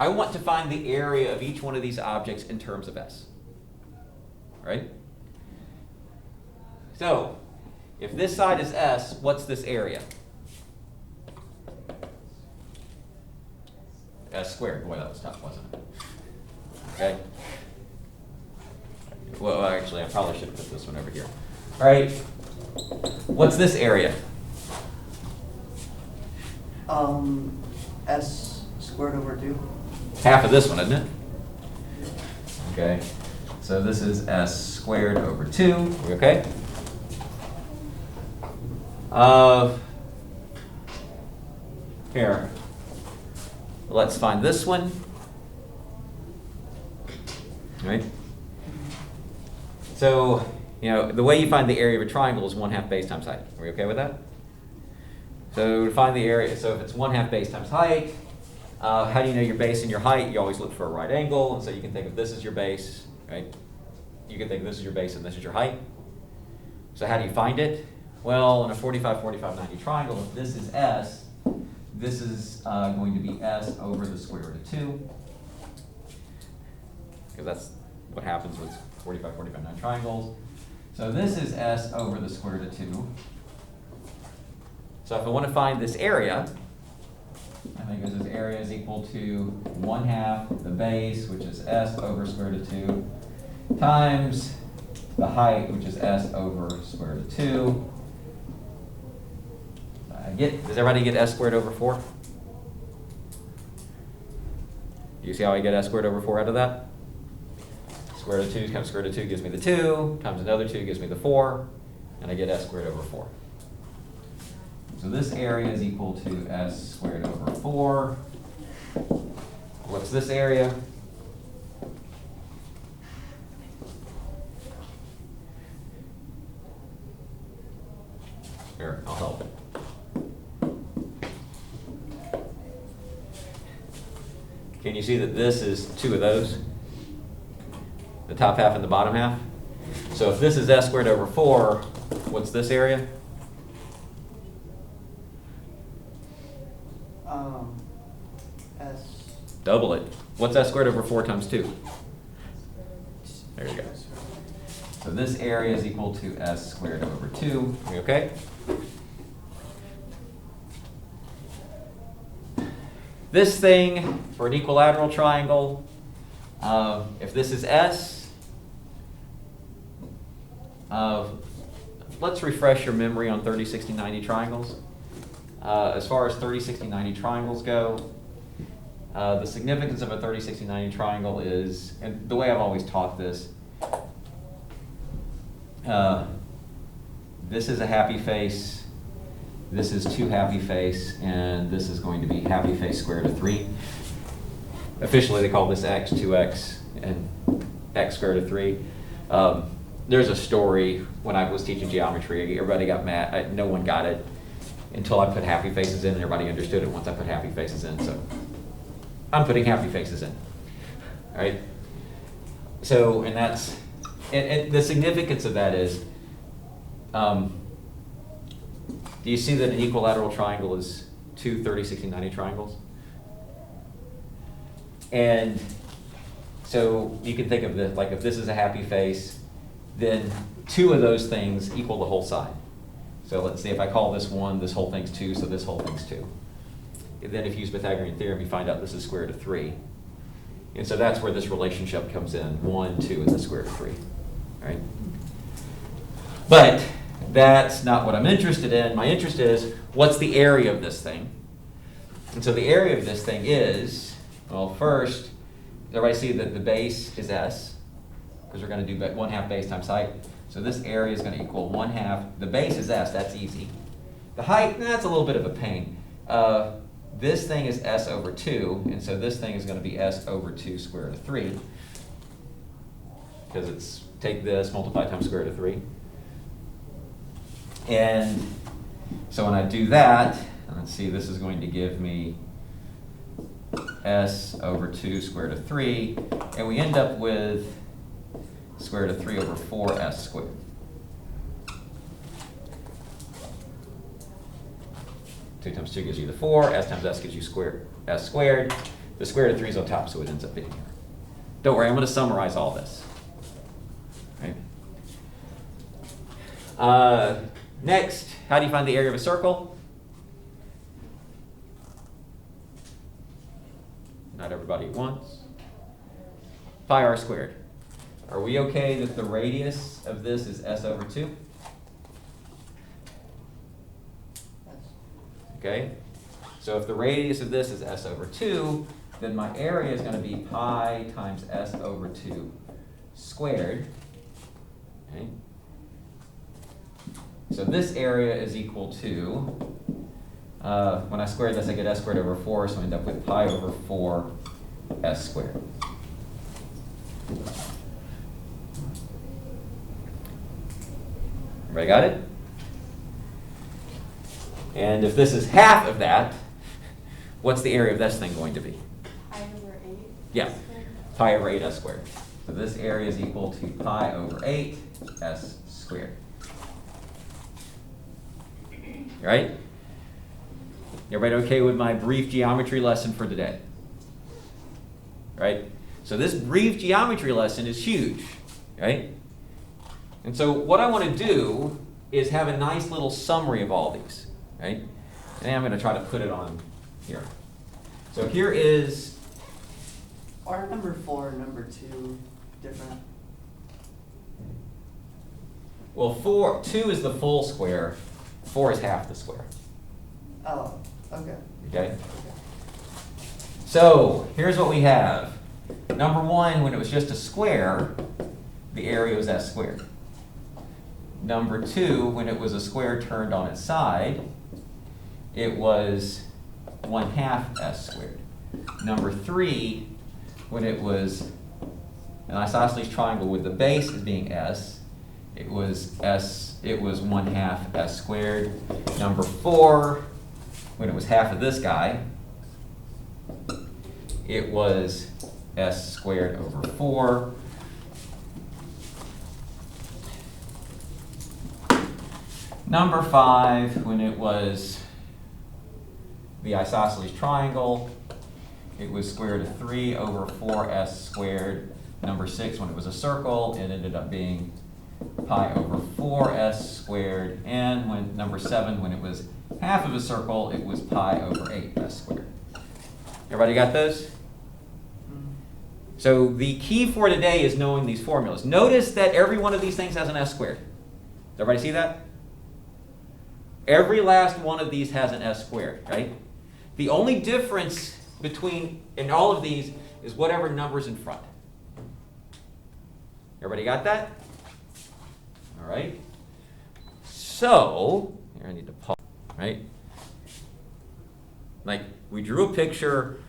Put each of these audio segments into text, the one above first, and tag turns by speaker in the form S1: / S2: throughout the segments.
S1: I want to find the area of each one of these objects in terms of S. Right? So, if this side is S, what's this area? S squared. Boy, that was tough, wasn't it? Okay. Well, actually, I probably should have put this one over here. All right. What's this area?
S2: S squared over 2.
S1: Half of this one, isn't it? Okay. So this is S squared over 2. Are we okay? Here. Let's find this one. All right. So, the way you find the area of a triangle is 1/2 base times height. Are we okay with that? So to find the area, so if it's 1/2 base times height, how do you know your base and your height? You always look for a right angle, and so you can think of this as your base, right? You can think of this as your base and this is your height. So how do you find it? Well, in a 45, 45, 90 triangle, if this is S, this is going to be S over the square root of 2. Because that's what happens with 45, 45, 90 triangles. So this is S over the square root of 2. So if I want to find this area, I think this area is equal to 1/2 the base, which is S over square root of 2, times the height, which is S over square root of 2. Does everybody get S squared over 4? Do you see how I get S squared over 4 out of that? Square root of 2 times square root of 2 gives me the 2, times another 2 gives me the 4, and I get S squared over 4. So this area is equal to S squared over 4. What's this area? Here, I'll help. Can you see that this is 2 of those? The top half and the bottom half? So if this is S squared over 4, what's this area?
S2: S.
S1: Double it. What's S squared over 4 times 2? There you go. So this area is equal to S squared over 2. Are we okay? This thing, for an equilateral triangle, if this is S, let's refresh your memory on 30, 60, 90 triangles. As far as 30, 60, 90 triangles go, the significance of a 30, 60, 90 triangle is, and the way I've always taught this, this is a happy face, this is 2 happy face, and this is going to be happy face square root of 3. Officially they call this x, 2x, and x square root of 3. There's a story when I was teaching geometry, everybody got mad, no one got it until I put happy faces in, and everybody understood it once I put happy faces in, so I'm putting happy faces in, all right? So, and that's, and the significance of that is, do you see that an equilateral triangle is 2 30, 60, 90 triangles? And so you can think of this, like if this is a happy face, then 2 of those things equal the whole side. So let's see, if I call this 1, this whole thing's 2, so this whole thing's 2. And then if you use Pythagorean theorem, you find out this is square root of 3. And so that's where this relationship comes in. 1, 2 is the square root of 3, right? But that's not what I'm interested in. My interest is, what's the area of this thing? And so the area of this thing is, well, first, everybody see that the base is S, because we're going to do 1/2 base times height. So this area is going to equal 1/2. The base is S, that's easy. The height, that's a little bit of a pain. This thing is S over 2, and so this thing is going to be S over 2 square root of 3. Because it's, take this, multiply times square root of 3. And so when I do that, let's see, this is going to give me S over 2 square root of 3, and we end up with square root of 3 over 4S squared. Two times 2 gives you the 4, S times S gives you S squared. The square root of 3 is on top, so it ends up being here. Don't worry, I'm going to summarize all this. Right? Next, how do you find the area of a circle? Not everybody at once. Pi r squared. Are we okay that the radius of this is s over 2?
S2: Yes.
S1: Okay? So if the radius of this is s over 2, then my area is going to be pi times s over 2 squared. Okay? So this area is equal to, when I square this, I get s squared over 4, so I end up with pi over 4 s squared. Everybody got it? And if this is half of that, what's the area of this thing going to be?
S3: Pi over 8.
S1: Yeah, pi over 8 s squared. So this area is equal to pi over 8 s squared. Right? Everybody okay with my brief geometry lesson for today? Right? So this brief geometry lesson is huge, right? And so what I want to do is have a nice little summary of all these, right? And I'm going to try to put it on here. So here is,
S2: Are number 4 and number 2 different?
S1: well, 2 is the full square, 4 is half the square,
S2: Oh, okay.
S1: okay? So here's what we have. Number 1, when it was just a square, the area was s squared. Number 2, when it was a square turned on its side, it was 1/2 s squared. Number 3, when it was an isosceles triangle with the base as being s, it was 1/2 s squared. Number 4, when it was half of this guy, it was s squared over 4. Number 5, when it was the isosceles triangle, it was square root of 3 over 4s squared. Number 6, when it was a circle, it ended up being pi over 4s squared. And when number 7, when it was half of a circle, it was pi over 8s squared. Everybody got those? So the key for today is knowing these formulas. Notice that every one of these things has an s squared. Does everybody see that? Every last one of these has an s squared, right? The only difference in all of these is whatever number's in front. Everybody got that? All right. So, here I need to pause, right? Like, we drew a picture,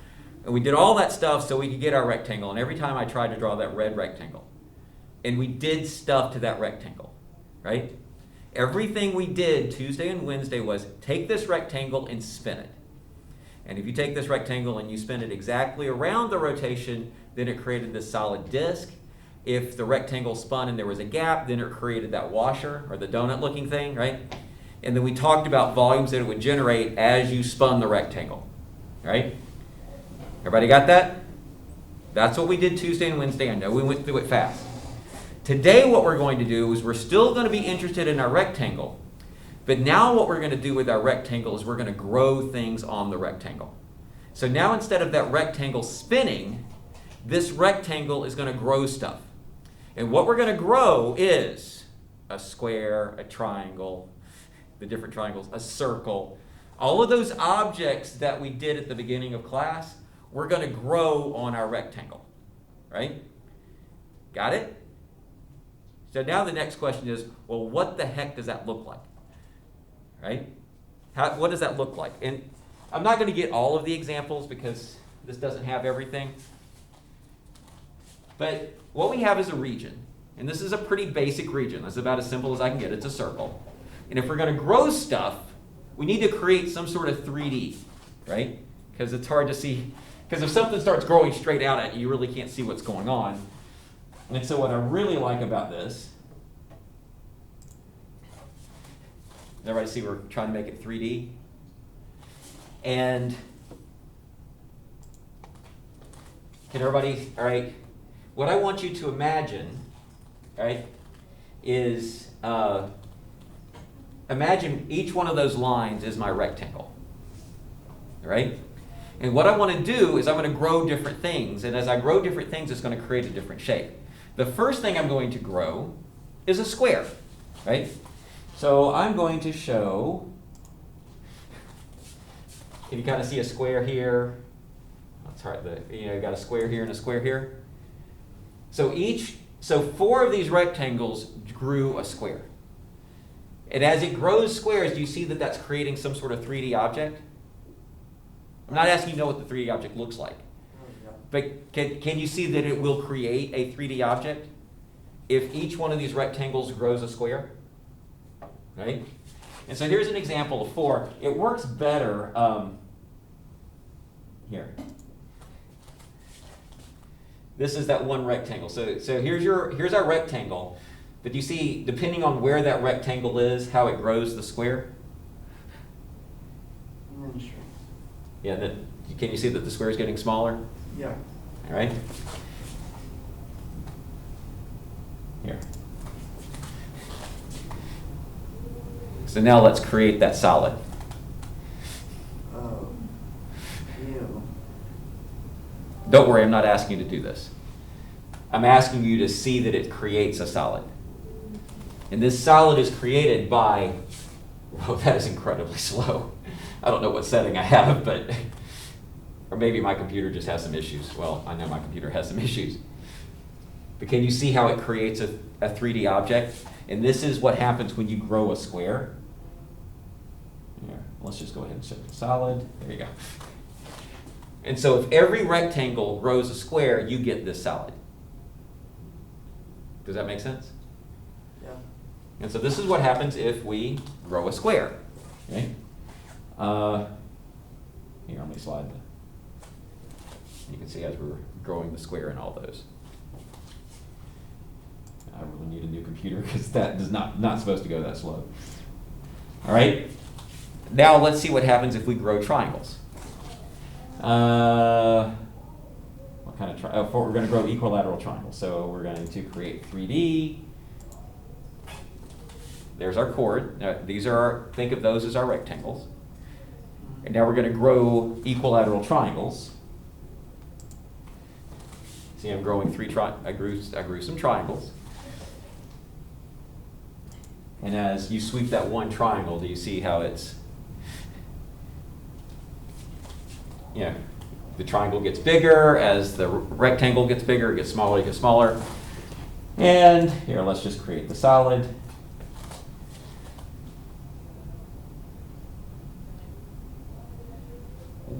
S1: and we did all that stuff so we could get our rectangle, and every time I tried to draw that red rectangle, and we did stuff to that rectangle, right? Everything we did Tuesday and Wednesday was take this rectangle and spin it. And if you take this rectangle and you spin it exactly around the rotation, then it created this solid disk. If the rectangle spun and there was a gap, then it created that washer or the donut looking thing, right? And then we talked about volumes that it would generate as you spun the rectangle, right? Everybody got that? That's what we did Tuesday and Wednesday. I know we went through it fast. Today what we're going to do is we're still going to be interested in our rectangle. But now what we're going to do with our rectangle is we're going to grow things on the rectangle. So now instead of that rectangle spinning, this rectangle is going to grow stuff. And what we're going to grow is a square, a triangle, the different triangles, a circle. All of those objects that we did at the beginning of class, we're going to grow on our rectangle. Right? Got it? So now the next question is, well, what the heck does that look like? Right? What does that look like? And I'm not going to get all of the examples because this doesn't have everything. But what we have is a region. And this is a pretty basic region. That's about as simple as I can get. It's a circle. And if we're going to grow stuff, we need to create some sort of 3D, right? Because it's hard to see. Because if something starts growing straight out at you, you really can't see what's going on. And so what I really like about this, everybody see we're trying to make it 3D? And Can everybody, all right? What I want you to imagine, all right, is imagine each one of those lines is my rectangle, all right? And what I want to do is I'm going to grow different things, and as I grow different things, it's going to create a different shape. The first thing I'm going to grow is a square, right? So I'm going to show, can you kind of see a square here? That's right, you got a square here and a square here. So 4 of these rectangles grew a square. And as it grows squares, do you see that that's creating some sort of 3D object? I'm not asking you to know what the 3D object looks like. But can you see that it will create a 3D object if each one of these rectangles grows a square? Right? And so here's an example of 4. It works better here. This is that one rectangle. So here's our rectangle. But you see, depending on where that rectangle is, how it grows the square? Yeah, can you see that the square is getting smaller?
S2: Yeah.
S1: All right. Here. So now let's create that solid.
S2: Oh. Ew.
S1: Don't worry, I'm not asking you to do this. I'm asking you to see that it creates a solid. And this solid is created by, well, that is incredibly slow. I don't know what setting I have, but, or maybe my computer just has some issues. Well, I know my computer has some issues. But can you see how it creates a 3D object? And this is what happens when you grow a square. Here, let's just go ahead and set the solid. There you go. And so if every rectangle grows a square, you get this solid. Does that make sense?
S2: Yeah.
S1: And so this is what happens if we grow a square. Okay? Here, let me slide you can see as we're growing the square in all those. I really need a new computer because that is not supposed to go that slow. All right? Now let's see what happens if we grow triangles. What kind of triangle? We're going to grow equilateral triangles. So we're going to create 3D. There's our chord. Now, these are think of those as our rectangles. And now we're going to grow equilateral triangles. See, I'm growing I grew some triangles. And as you sweep that one triangle, do you see how it's, the triangle gets bigger, as the rectangle gets bigger, it gets smaller, it gets smaller. And here, let's just create the solid.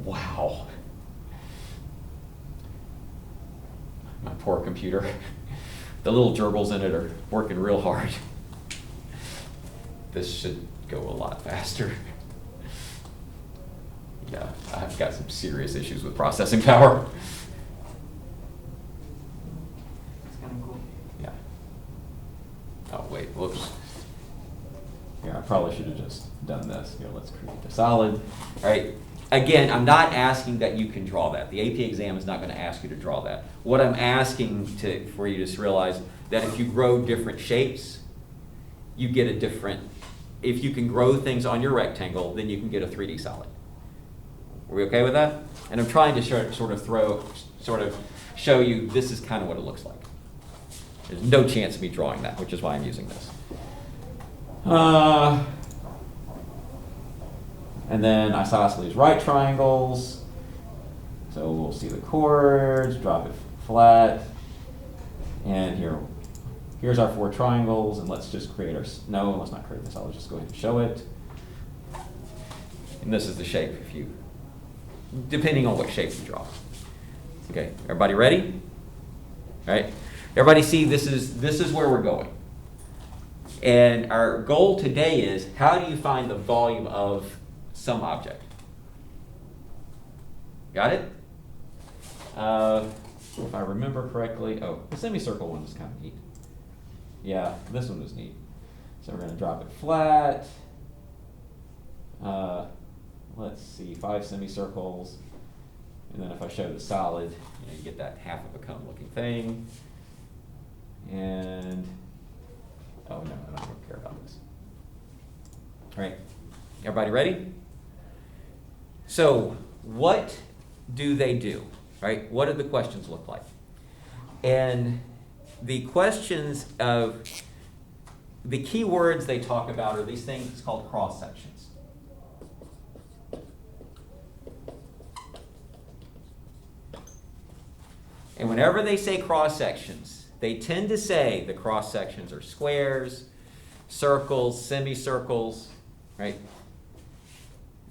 S1: Wow. My poor computer. The little gerbils in it are working real hard. This should go a lot faster. Yeah, I've got some serious issues with processing power.
S2: It's kind of cool.
S1: Yeah. Oh, wait, whoops. Here, I probably should have just done this. Here, let's create the solid. All right. Again, I'm not asking that you can draw that. The AP exam is not going to ask you to draw that. What I'm asking for you to just realize that if you grow different shapes, you get a different, if you can grow things on your rectangle, then you can get a 3D solid. Are we okay with that? And I'm trying to sort of show you this is kind of what it looks like. There's no chance of me drawing that, which is why I'm using this. And then isosceles right triangles. So we'll see the chords, drop it flat. And here's our 4 triangles, and let's just create our, no, let's not create this, I'll just go ahead and show it. And this is the shape depending on what shape you draw. Okay, everybody ready? All right, everybody see this is where we're going. And our goal today is, how do you find the volume of some object? Got it? If I remember correctly, the semicircle one is kind of neat. Yeah, this one was neat. So we're going to drop it flat. Let's see, 5 semicircles. And then if I show the solid, And you get that half of a cone looking thing. And, oh no, I don't care about this. All right, everybody ready? So what do they do, right? What do the questions look like? And the questions of, the key words they talk about are these things called cross sections. And whenever they say cross sections, they tend to say the cross sections are squares, circles, semicircles, right?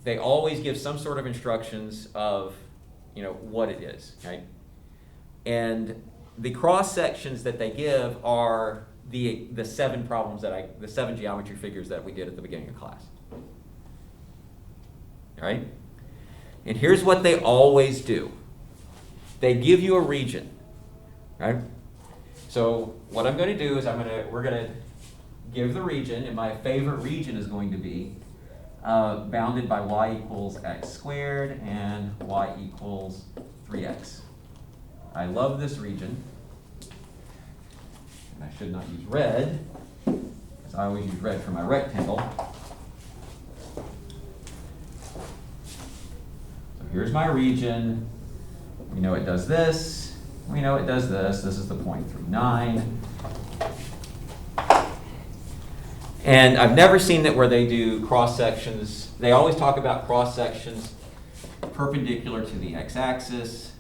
S1: They always give some sort of instructions of, what it is, right? And the cross sections that they give are the 7 problems the 7 geometry figures that we did at the beginning of class. All right? And here's what they always do. They give you a region, right? So what I'm going to do is we're going to give the region, and my favorite region is going to be bounded by y equals x squared and y equals 3x. I love this region. And I should not use red, because I always use red for my rectangle. So here's my region. We know it does this. We know it does this. This is the point 39. And I've never seen that where they do cross sections. They always talk about cross sections perpendicular to the x-axis.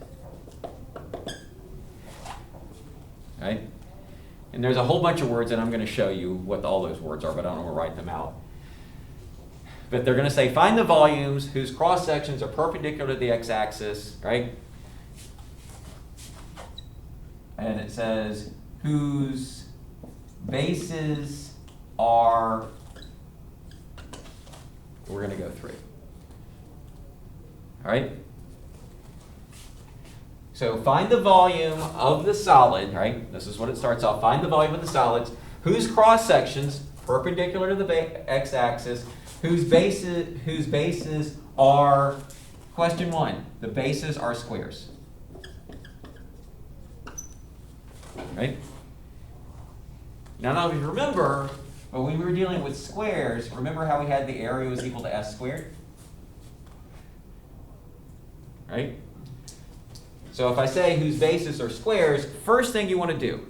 S1: Right? And there's a whole bunch of words, and I'm going to show you what all those words are, but I don't want to write them out. But they're going to say, find the volumes whose cross sections are perpendicular to the x-axis, right? And it says, whose bases are, we're going to go through. All right? So find the volume of the solid, right? This is what it starts off. Find the volume of the solids whose cross sections perpendicular to the x-axis, whose bases are, question 1, the bases are squares. Right? Now if you remember, when we were dealing with squares, remember how we had the area was equal to s squared? Right? So if I say whose bases are squares, first thing you want to do,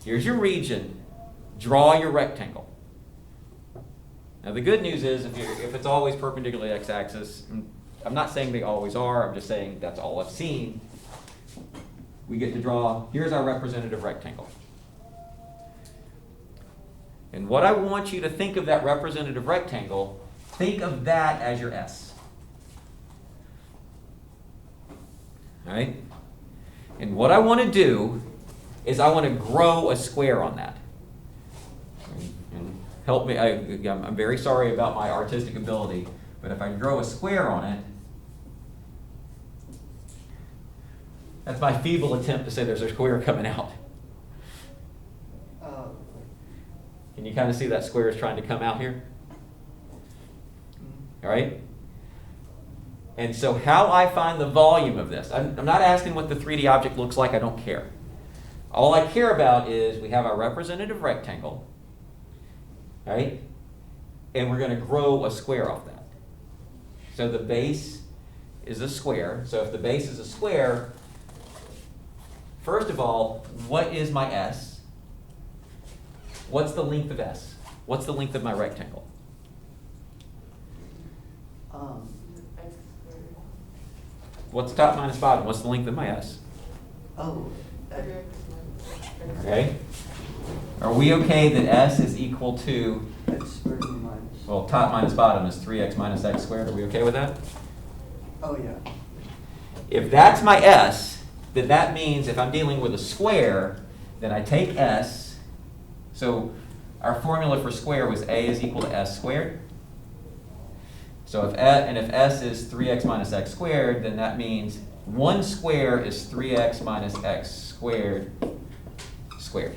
S1: here's your region, draw your rectangle. Now the good news is if it's always perpendicular to the x-axis, I'm not saying they always are, I'm just saying that's all I've seen. We get to draw, here's our representative rectangle. And what I want you to think of that representative rectangle, think of that as your S. All right? And what I want to do is I want to grow a square on that. And help me, I'm very sorry about my artistic ability, but if I grow a square on it, that's my feeble attempt to say there's a square coming out. Can you kind of see that square is trying to come out here? All right? And so how I find the volume of this, I'm not asking what the 3D object looks like, I don't care. All I care about is we have our representative rectangle, right? And we're going to grow a square off that. So the base is a square. So if the base is a square, first of all, what is my S? What's the length of S? What's the length of my rectangle? What's top minus bottom? What's the length of my S? Okay. Are we okay that S is equal to,
S2: X squared minus.
S1: well, top minus bottom is 3x minus x squared. Are we okay with that?
S2: Oh, yeah.
S1: If that's my S, then that means if I'm dealing with a square, then I take S. So our formula for square was A is equal to S squared. So if S is 3x minus x squared, then that means 1 square is 3x minus x squared squared.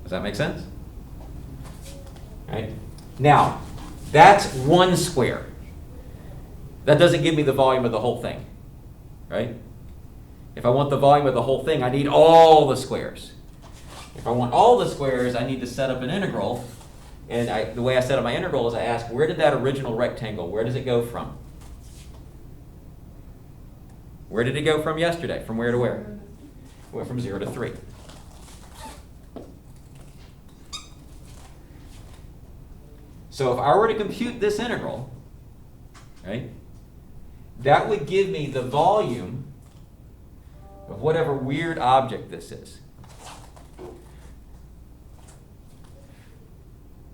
S1: Does that make sense? All right. Now, That's one square. That doesn't give me the volume of the whole thing, right? If I want the volume of the whole thing, I need all the squares. If I want all the squares, I need to set up an integral. And the way I set up my integral is I ask, where did that original rectangle, where does it go from? Where did it go from yesterday? From where to where? It went from 0 to 3. So if I were to compute this integral, right, that would give me the volume of whatever weird object this is.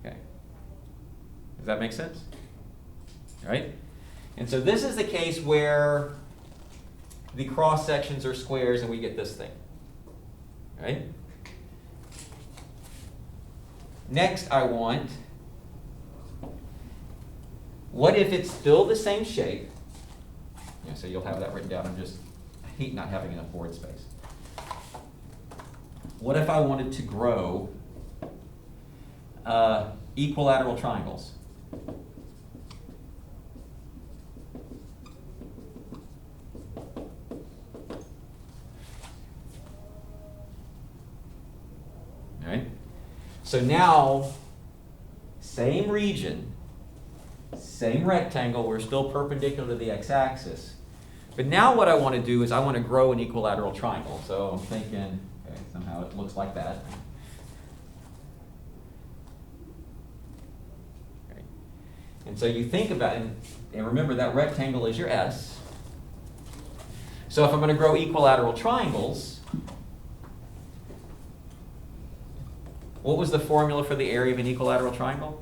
S1: Okay. Does that make sense? All right? And so this is the case where the cross sections are squares and we get this thing. Right? Next I want, what if it's still the same shape? Yeah, so you'll have that written down. I hate not having enough board space. What if I wanted to grow equilateral triangles? All right. So now, same region, same rectangle, we're still perpendicular to the x-axis. But now what I want to do is I want to grow an equilateral triangle. So I'm thinking, okay, somehow it looks like that. Okay. And so you think about it, and remember that rectangle is your S. So if I'm going to grow equilateral triangles, what was the formula for the area of an equilateral triangle?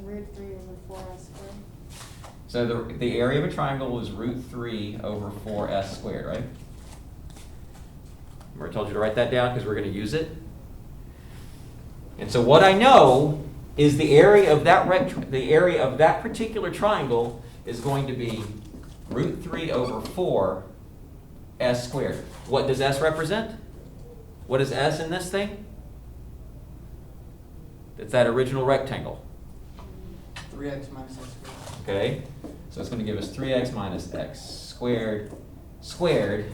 S3: Root 3 over 4s squared.
S1: So the area of a triangle was root 3 over 4s squared, right? Remember I told you to write that down because we're going to use it. And so what I know is the area of that particular triangle is going to be root 3 over 4 s squared. What does s represent? What is s in this thing? It's that original rectangle.
S2: 3x minus x squared.
S1: Okay, so it's going to give us 3x minus x squared squared.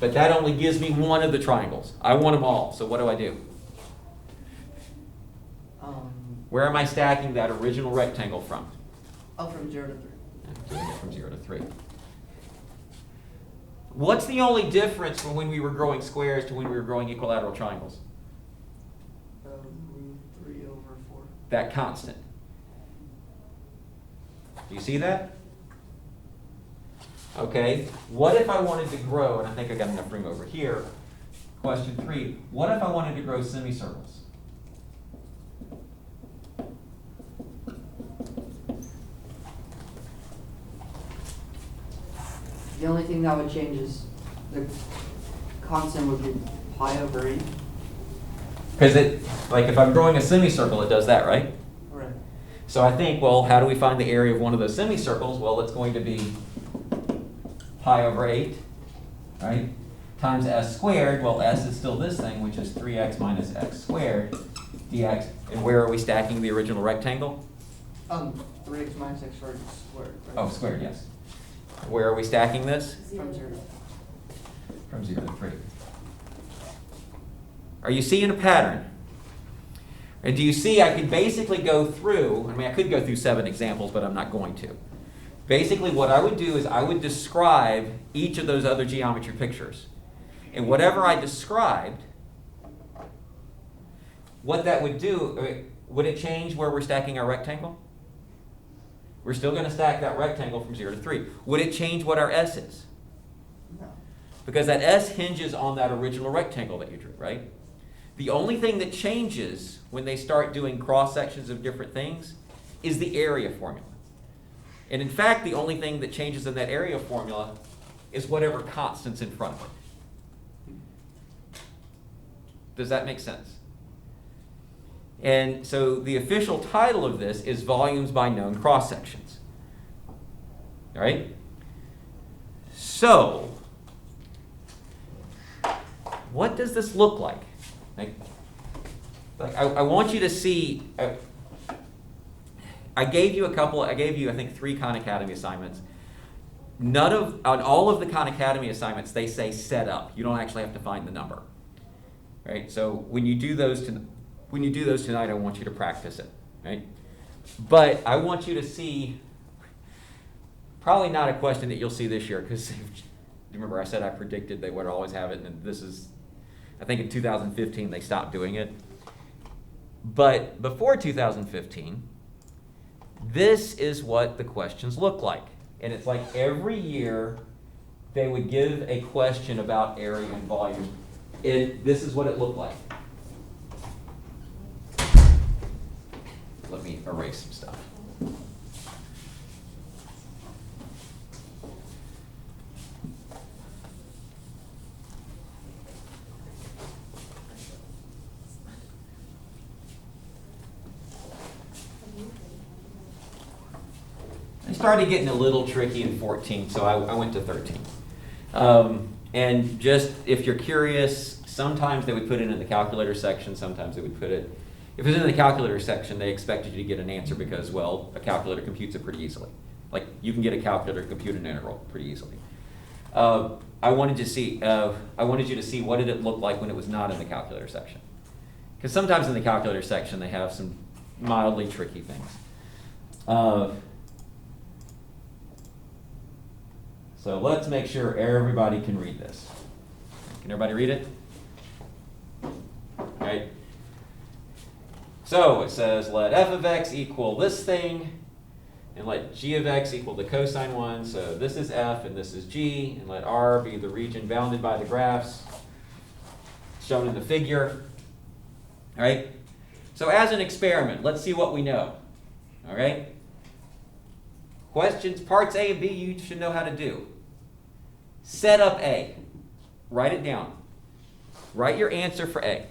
S1: But that only gives me one of the triangles. I want them all, so what do I do? Where am I stacking that original rectangle from?
S2: Oh, from 0 to 3.
S1: I'm doing it from 0 to 3. What's the only difference from when we were growing squares to when we were growing equilateral triangles?
S2: Root 3 over 4.
S1: That constant. Do you see that? Okay, what if I wanted to grow, and I think I got enough room over here, question 3, what if I wanted to grow semicircles?
S2: The only thing that would change is the constant would be pi over 8.
S1: Because like if I'm growing a semicircle, it does that, right?
S2: Right.
S1: So I think, well, how do we find the area of one of those semicircles? Well, it's going to be pi over 8, right? Times s squared. Well, s is still this thing, which is 3x minus x squared dx. And where are we stacking the original rectangle?
S2: 3x minus x squared is squared. Right?
S1: Oh, squared, yes. Where are we stacking this?
S2: From 0.
S1: From 0 to 3. Are you seeing a pattern? And do you see I could basically go through, I mean I could go through 7 examples, but I'm not going to. Basically what I would do is I would describe each of those other geometry pictures. And whatever I described, what that would do, would it change where we're stacking our rectangle? We're still going to stack that rectangle from 0 to 3. Would it change what our S is?
S2: No.
S1: Because that S hinges on that original rectangle that you drew, right? The only thing that changes when they start doing cross sections of different things is the area formula. And in fact, the only thing that changes in that area formula is whatever constant's in front of it. Does that make sense? And so the official title of this is Volumes by Known Cross Sections. All right? So, what does this look like? like, I want you to see, I gave you, I think, 3 Khan Academy assignments. On all of the Khan Academy assignments, they say set up. You don't actually have to find the number, right? So when you do those tonight, I want you to practice it, right? But I want you to see, probably not a question that you'll see this year, because remember I said I predicted they would always have it, and this is, I think in 2015 they stopped doing it. But before 2015, this is what the questions look like. And it's like every year they would give a question about area and volume. This is what it looked like. Let me erase some stuff. It started getting a little tricky in 14, so I went to 13. And just, if you're curious, sometimes they would put it in the calculator section, sometimes they would put it, if it was in the calculator section, they expected you to get an answer because, well, a calculator computes it pretty easily. Like, you can get a calculator to compute an integral pretty easily. I wanted you to see what did it look like when it was not in the calculator section. Because sometimes in the calculator section, they have some mildly tricky things. So let's make sure everybody can read this. Can everybody read it? All right. So it says, let f of x equal this thing, and let g of x equal the cosine 1. So this is f and this is g, and let R be the region bounded by the graphs shown in the figure. All right. So as an experiment, let's see what we know. All right. Questions, parts A and B, you should know how to do. Set up A. Write it down. Write your answer for A.